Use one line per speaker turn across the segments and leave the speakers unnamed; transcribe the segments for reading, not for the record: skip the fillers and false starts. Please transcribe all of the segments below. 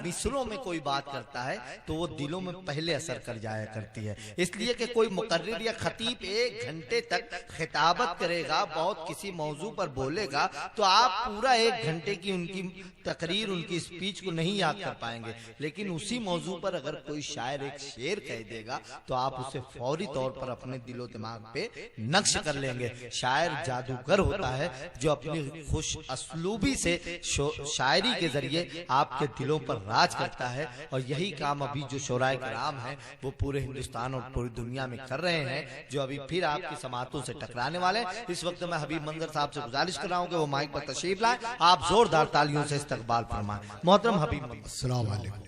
मिसरों में कोई बात करता है तो वो दिलों में पहले असर कर जाया करती है। इसलिए कि कोई मुकर्रिर या खतीब 1 घंटे तक खिताबत करेगा, बहुत किसी मौजू पर बोलेगा, तो आप पूरा 1 घंटे की उनकी तकरीर, उनकी स्पीच को नहीं याद कर पाएंगे। लेकिन उसी मौजू पर अगर कोई शायर एक शेर कह देगा तो आप उसे फौरी तौर पर अपने दिलो दिमाग पे नक्श कर लेंगे। शायर जादूगर होता है जो अपनी खुश असलूबी से शायरी के जरिए आपके दिलों पर राज करता है। और यही काम अभी जो शोराए कराम हैं वो पूरे हिंदुस्तान और पूरी दुनिया में कर रहे हैं, जो अभी फिर आपकी समातों से टकराने वाले। इस वक्त मैं हबीब मंजर साहब से गुजारिश कर रहा हूं कि वो माइक पर तशरीफ लाएं, आप जोरदार तालियों से इस्तकबाल फरमाएं। मोहतरम हबीब मंजर।
अस्सलाम वालेकुम।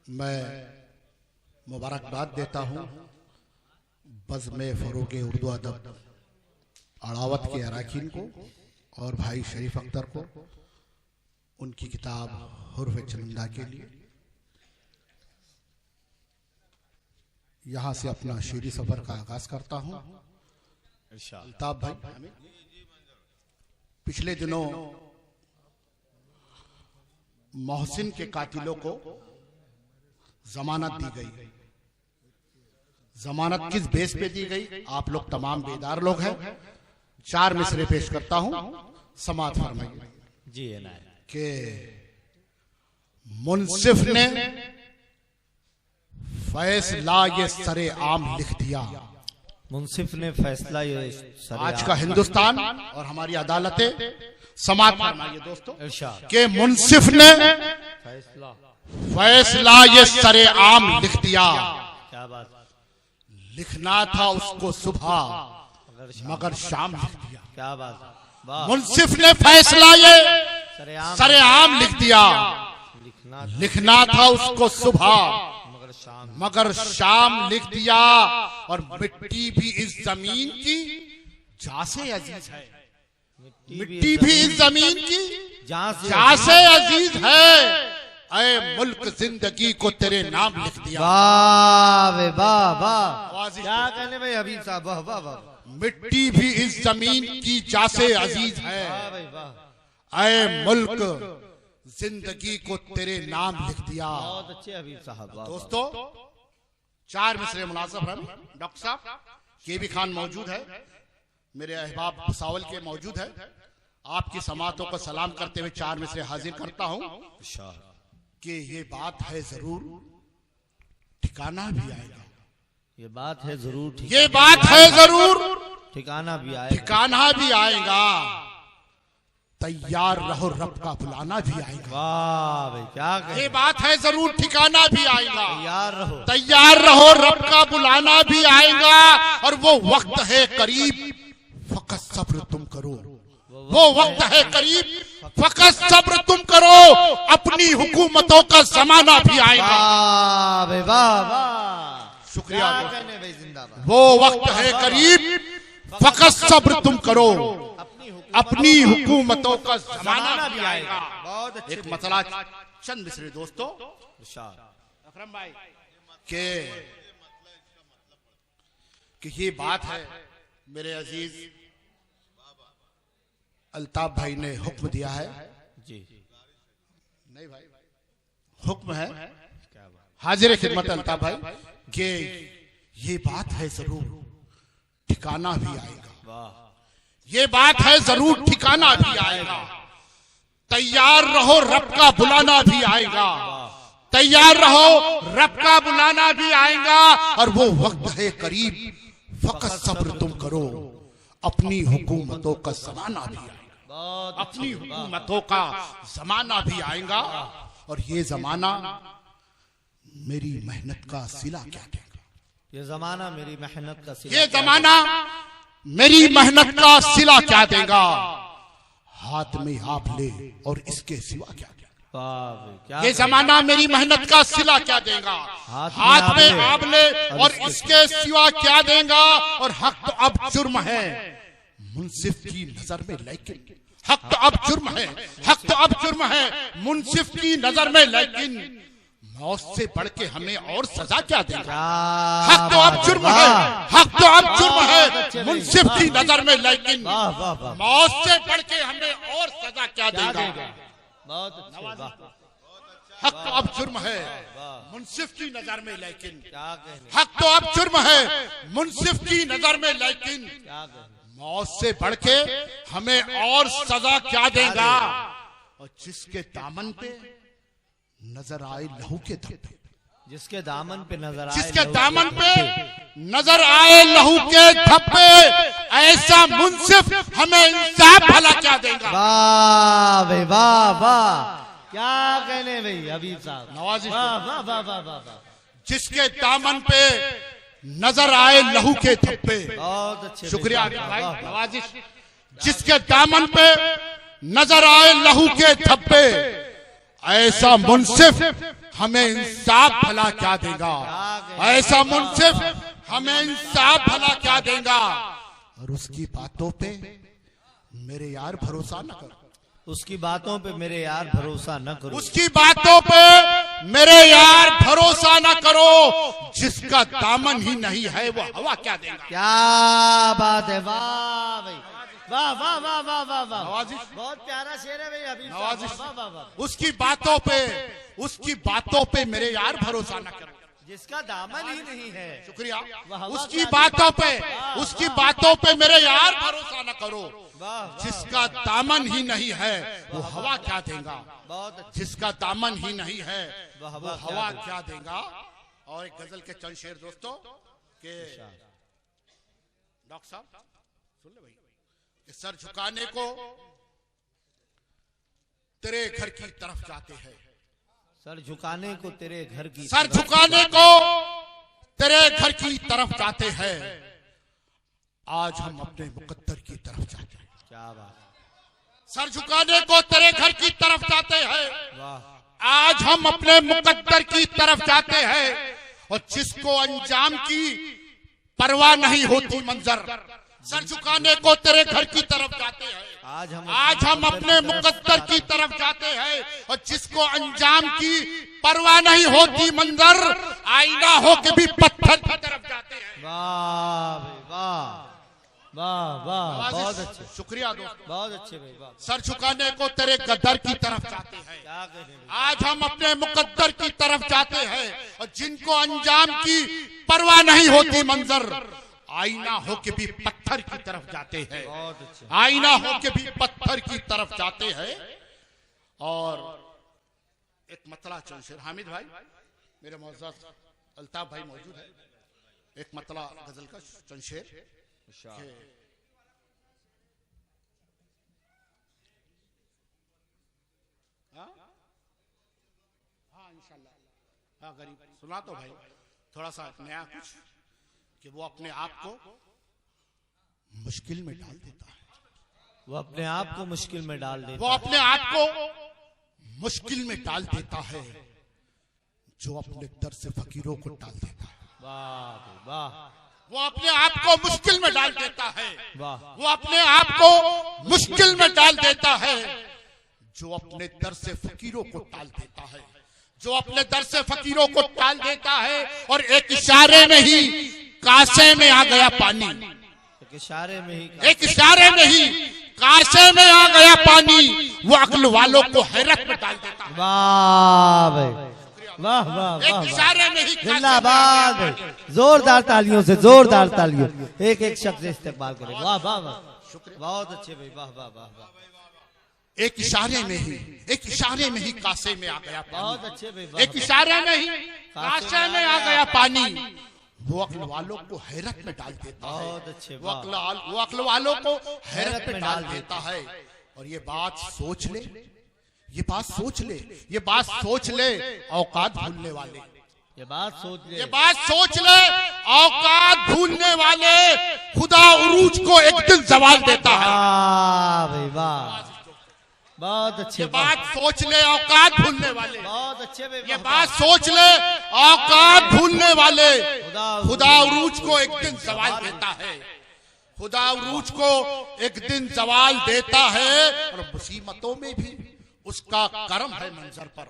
मैं मुबारकबाद देता हूं बज़्म फ़रोग़ उर्दू अदब अड़ावत के अरकान को और भाई शरीफ अख्तर को उनकी किताब हुर्फ़ चुनिंदा के लिए। यहाँ से अपना शेरी सफर का आगाज करता हूँ। अल्ताफ भाई, पिछले दिनों मोहसिन के कातिलों को जमानत दी गई। जमानत किस बेस पे दी गई, आप लोग तमाम बेदार लोग हैं। 4 मिसरे पेश करता हूं, समात फरमाइए
जी।
कि मुंसिफ ने फैसला ये सरे आम लिख दिया।
मुंसिफ ने फैसला ये सरे
आज का हिंदुस्तान और हमारी अदालतें, समात फरमाइए दोस्तों, कि मुंसिफ ने फैसला ये सरे आम लिख दिया।
क्या बात।
लिखना था उसको सुबह मगर शाम लिख दिया।
क्या बात।
मुंसिफ ने फैसला ये सरेआम लिख दिया। लिखना था उसको सुबह मगर शाम लिख दिया। और मिट्टी भी इस जमीन की जा से अजीज है। मिट्टी भी इस जमीन की जा से अजीज है। ऐ मुल्क जिंदगी को तेरे नाम लिख दिया।
वाह वाह वाह, क्या कहने भाई हबीब साहब, वाह वाह वाह।
मिट्टी भी इस जमीन की जा से अजीज है। ऐ मुल्क जिंदगी को तेरे नाम लिख दिया।
बहुत अच्छे हबीब साहब।
दोस्तों, 4 मिसरे मुनासिब हैं। डॉक्टर साहब केबी खान मौजूद है, मेरे अहबाब भुसावल के मौजूद है। आपकी समातों को सलाम करते हुए 4 मिसरे हाजिर करता हूँ कि ये बात है जरूर ठिकाना भी आएगा।
ये बात है जरूर,
ये बात है जरूर
ठिकाना भी आएगा।
ठिकाना भी आएगा। तैयार रहो, रब का बुलाना भी आएगा।
वाह भाई, क्या कहे।
ये बात है जरूर ठिकाना भी आएगा।
तैयार रहो,
तैयार रहो, रब का बुलाना भी आएगा। और वो वक्त है करीब, फकत सब्र तुम करो। वो वक्त है करीब, फकत सब्र तुम करो। अपनी हुकूमतों का जमाना भी आएगा।
वाह वाह वाह,
शुक्रिया।
जिंदाबाद।
वो वक्त है करीब, फकत सब्र तुम करो। अपनी हुकूमतों का जमाना भी आएगा।
बहुत अच्छे।
एक मसला चंद मिसरे दोस्तों अकरम भाई कि ये बात है, मेरे अजीज अल्ताफ भाई ने हुक्म दिया है
जी।
नहीं भाई, हुक्म है हाजिर खिदमत अल्ताफ भाई कि ये बात है जरूर ठिकाना भी आएगा। ये बात है जरूर ठिकाना भी आएगा। तैयार रहो, रब का बुलाना भी आएगा। तैयार रहो, रब का बुलाना भी आएगा। और वो वक्त है करीब, फकत सब्र तुम करो। अपनी हुकूमतों का जमाना भी आएगा। अपनी हुकूमतों का जमाना भी आएगा। और ये जमाना मेरी मेहनत का सिला क्या देगा।
ये जमाना मेरी मेहनत का सिला,
ये जमाना मेरी मेहनत का सिला क्या देगा। हाथ में आप ले और इसके सिवा क्या देगा। ये जमाना मेरी मेहनत का सिला क्या देगा। हाथ में आप ले और इसके सिवा क्या देगा। और हक तो अब जुर्म है मुंसिफ की नजर में, लेकिन हक तो अब जुर्म है, हक तो अब जुर्म है मुंसिफ की नजर में, लेकिन मौत से बढ़ के हमें और सजा क्या देगा। हक तो अब जुर्म है, हक तो अब जुर्म है मुंसिफ की नजर में, लेकिन मौत से बढ़ के हमें और सजा क्या देगा।
बहुत अच्छे, वाह
हक तो अब जुर्म है मुंसिफ की नजर में, लेकिन
क्या कहने,
हक तो अब जुर्म है मुंसिफ की नजर में, लेकिन
क्या कहने,
मौत से बढ़ के हमें और सजा क्या देगा। और जिसके दामन पे नजर आए लहू के धब्बे,
जिसके दामन पे नजर आए,
जिसके दामन पे नजर आए लहू के धब्बे, ऐसा मुंसिफ हमें इंसाफ भला क्या देगा।
वाह भाई, वाह वाह, क्या कहने भाई हबीब साहब,
नवाजी,
वाह वाह वाह वाह वाह,
जिसके दामन पे नजर आए लहू के धब्बे,
बहुत अच्छे,
शुक्रिया
वाह,
भाई,
वाह, वाह,
नवाजिश, जिसके दामन पे नजर आए लहू के धब्बे, ऐसा मुंसिफ हमें इंसाफ भला क्या देगा। ऐसा मुंसिफ हमें इंसाफ भला क्या देगा। और उसकी बातों पे मेरे यार भरोसा न करो,
उसकी बातों पे मेरे यार भरोसा न करो,
उसकी बातों पे मेरे यार भरोसा न करो, जिसका दामन ही नहीं है वो हवा क्या देगा।
क्या बात है, वाह भाई, वाह वाह वाह वाह वाह वाह,
नवाजिश,
बहुत प्यारा शेर है भाई हबीब साहब,
नवाजिश,
वाह वाह वाह,
उसकी बातों पे मेरे यार भरोसा न करो,
जिसका दामन ही नहीं है,
शुक्रिया,
वाह,
उसकी
वाह,
बातों पे मेरे यार भरोसा न करो,
वाह वाह,
जिसका दामन ही नहीं है वो हवा क्या देगा।
बहुत अच्छे,
जिसका दामन ही नहीं है
वाह,
वो
वाह,
हवा क्या देगा। और एक गजल के चंद शेर दोस्तों के डॉक्टर साहब सुन ले भाई, कि सर झुकाने को तेरे घर की तरफ जाते हैं,
सर झुकाने को तेरे घर की,
सर झुकाने को तेरे घर की तरफ जाते हैं, आज हम अपने मुकद्दर की तरफ जाते हैं।
क्या बात,
सर झुकाने को तेरे घर की तरफ जाते हैं,
वाह,
आज हम अपने मुकद्दर की तरफ जाते हैं। और जिसको अंजाम की परवाह नहीं होती मंजर, सर झुकाने को तेरे घर की तरफ जाते हैं, आज हम अपने मुकद्दर की तरफ जाते हैं। और जिसको अंजाम की परवाह नहीं होती मंजर, आईना हो के भी पत्थर की तरफ जाते हैं।
वाह भाई, वाह वाह वाह, बहुत अच्छे,
शुक्रिया दोस्त,
बहुत अच्छे भाई, वाह,
सर झुकाने को तेरे गद्दर की तरफ जाते हैं,
क्या कहने भाई,
आज हम अपने मुकद्दर की तरफ जाते हैं। और जिनको अंजाम की परवाह नहीं होती मंजर, आईना हो के भी पत्थर की तरफ जाते हैं,
बहुत अच्छे,
आईना हो के भी पत्थर की तरफ जाते हैं। और एक मतला चंद शेर, हामिद भाई मेरे मोअज़्ज़ज़ अल्ताफ भाई मौजूद है, एक मतला गजल का चंद शेर, हाँ इंशाल्लाह, हाँ गरीब सुना तो भाई थोड़ा सा नया कुछ, कि वो अपने आप को मुश्किल में डाल देता है,
वो अपने आप को मुश्किल में डाल देता,
वो अपने आप को मुश्किल में डाल देता है, जो अपने दर से फकीरों को डाल देता है।
वाह भाई, वाह,
वो अपने आप को मुश्किल में डाल देता है,
वाह,
वो अपने आप को मुश्किल में डाल देता है, जो अपने दर से फकीरों को टाल देता है, जो अपने दर से फकीरों को टाल देता है। और एक इशारे में ही कासे में आ गया पानी,
एक इशारे में ही,
एक इशारे में ही कासे में आ गया पानी, वो अक्ल वालों को हैरत में डाल देता है।
वाह भाई, वाह वाह वाह,
एक इशारे में ही
जिंदाबाद भाई, जोरदार तालियों से, जोरदार तालियों, एक एक शब्द से इस्तेमाल करें, वाह वाह वाह, बहुत अच्छे भाई, वाह वाह वाह वाह,
एक इशारे में ही, एक इशारे में ही कासे में आ गया
बहुत
पानी,
अच्छे भाई,
एक इशारे में ही कासे में आ गया पानी, वो अक्ल वालों को हैरत में डाल देता है,
बहुत अच्छे,
वो अक्ल वालों को हैरत में डाल देता है। और ये बात सोच ले, ये बात सोच ले, ये बात सोच ले औकात भूलने वाले,
ये बात सोच ले,
ये बात सोच ले औकात भूलने वाले, खुदा उरूज को एक दिन जवाल देता है।
वाह भाई, वाह, बहुत अच्छे,
ये बात सोच ले औकात भूलने वाले,
बहुत अच्छे भाई,
ये बात सोच ले औकात भूलने वाले, खुदा उरूज को एक दिन जवाल देता है, खुदा उरूज को एक दिन जवाल देता है। और मुसीबतों में भी उसका करम है मंजर पर,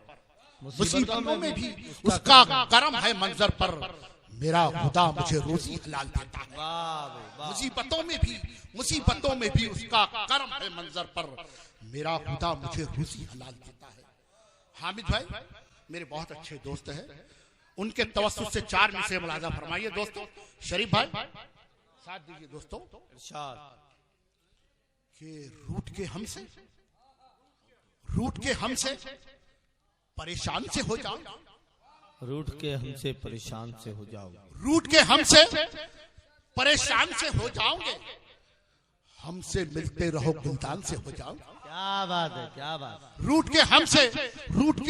मुसीबतों में भी उसका करम है मंजर पर, मेरा खुदा मुझे रोजी हलाल देता है। मुसीबतों में भी उसका करम है मंजर पर, मेरा खुदा मुझे रूसी हलाल देता है। हामिद भाई मेरे बहुत अच्छे दोस्त हैं, उनके तवस्सुस से 4 मिसरे मुलाजा फरमाइए दोस्तों। शरीफ भाई साथ दीजिए दोस्तों। कि रूठ के हमसे परेशान से हो जाओ,
रूठ के हमसे परेशान से हो जाओ,
रूठ के हमसे परेशान से हो जाओगे, हमसे मिलते रहो गुलदान से हो जाओ।
क्या बात है, क्या बात।
रूठ के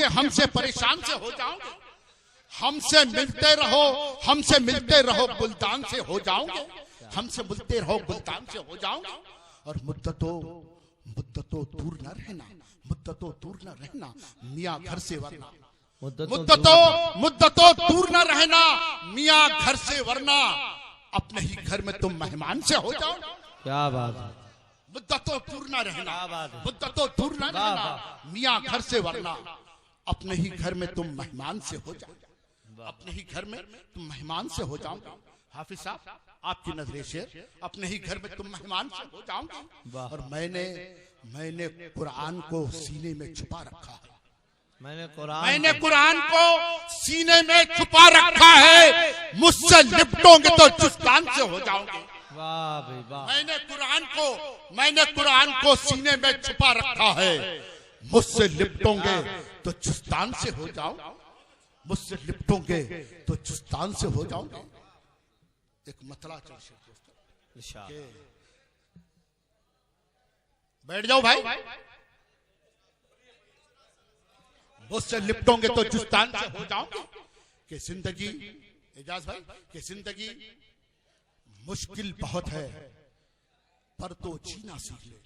हमसे परेशान से हो जाओगे, हमसे मिलते रहो गुलदान से हो जाओगे, हमसे मिलते रहो गुलदान से हो जाओगे। और मुद्दतों दूर न रहना, मियाँ घर से वरना, मुद्दतों दूर न रहना मियाँ घर से वरना, अपने ही घर में तुम मेहमान से हो जाओ।
क्या बात है।
मुद्दतों दूर न रहना मियाँ घर से वरना, अपने ही घर में तुम मेहमान से हो जाओ, अपने ही घर में तुम मेहमान से हो जाओ। हाफिज साहब आपकी नजरे शेर, अपने ही घर में तुम मेहमान से हो जाओगे। और मैंने कुरान को सीने में छुपा रखा है, मैंने कुरान को सीने में छुपा रखा है, मुझसे लिपटोगे तो चुस्तान से हो जाओगे।
वाह भाई वाह।
मैंने कुरान को सीने में छुपा रखा है, मुझसे लिपटोगे तो चुस्तान से हो जाओ, मुझसे लिपटोगे तो चुस्तान से हो जाओगे। एक मतला चल बैठ जाओ भाई, मुझसे लिपटोगे तो चुस्तान से हो जाओगे। कि जिंदगी, एजाज भाई, कि जिंदगी मुश्किल बहुत है पर तो जीना सीख ले।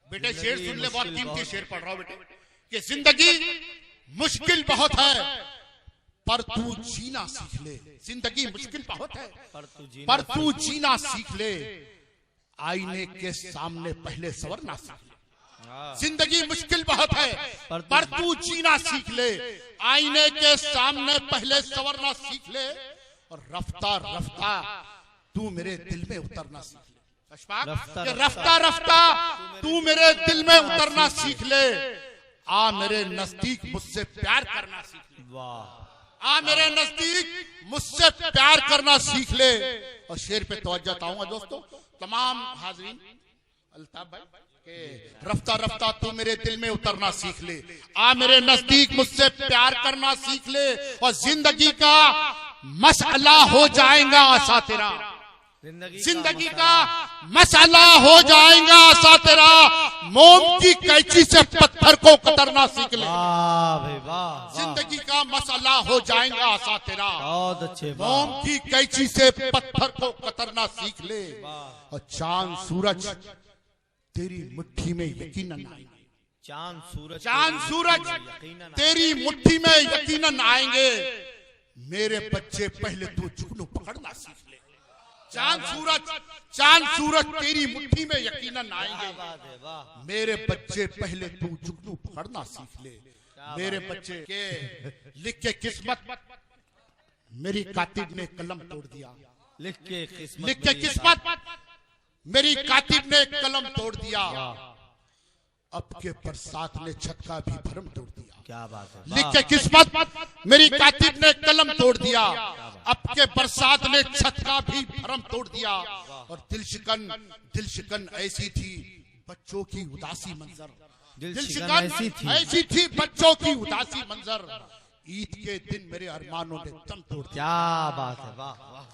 बेटे शेर सुन ले, बहुत कीमती शेर पढ़ रहा हूं बेटे। कि जिंदगी मुश्किल बहुत है पर तू जीना सीख ले, जिंदगी मुश्किल बहुत है पर तू जीना सीख ले, आईने के सामने पहले संवरना सीख ले। जिंदगी मुश्किल बहुत है पर तू जीना सीख ले, आईने के सामने पहले संवरना सीख ले, और रफ्ता रफ्ता तू मेरे दिल में उतरना सीख ले। रफ्ता रफ्ता तू मेरे दिल में उतरना सीख ले, आ मेरे नजदीक मुझसे प्यार करना सीख ले। आ मेरे नजदीक मुझसे प्यार करना सीख ले। और शेर पे तवज्जो चाहूंगा दोस्तों तमाम हाजरीन। अल्ताफ भाई के रफ्ता रफ्ता तू मेरे दिल में उतरना सीख ले, आ मेरे नजदीक मुझसे प्यार करना सीख ले, और जिंदगी का मसला हो जाएगा आसा तेरा, जिंदगी का मसला हो जाएगा आसा तेरा, मोम की कैंची से पत्थर को कतरना सीख ले। जिंदगी का मसला हो जाएगा आसा तेरा,
बहुत अच्छे।
मोम की कैंची से पत्थर को कतरना सीख ले, और चांद सूरज तेरी मुट्ठी में यकीनन आएंगे,
चांद सूरज
तेरी मुट्ठी में यकीनन आएंगे, मेरे बच्चे पहले तू जुगनू पकड़ना सीख ले। चांद सूरज तेरी मुट्ठी में यकीनन आएंगे, मेरे बच्चे पहले तू जुगनू पकड़ना सीख ले। मेरे बच्चे के लिख के किस्मत मेरी कातिब ने कलम तोड़ दिया,
लिख के
किस्मत मेरी कातिब ने कलम तोड़ दिया, अब के बरसात ने छत का भी भरम तोड़ दिया।
क्या बात है।
लिख के किस्मत मेरी कातिब ने कलम तोड़ दिया, अब के बरसात ने छत का भी भरम तोड़ दिया, और दिलशिकन ऐसी थी बच्चों की उदासी मंजर, दिलशिकन ऐसी थी बच्चों की उदासी मंजर, ईद के दिन मेरे अरमानों ने दम तोड़ दिया।
क्या बात है, वाह वाह।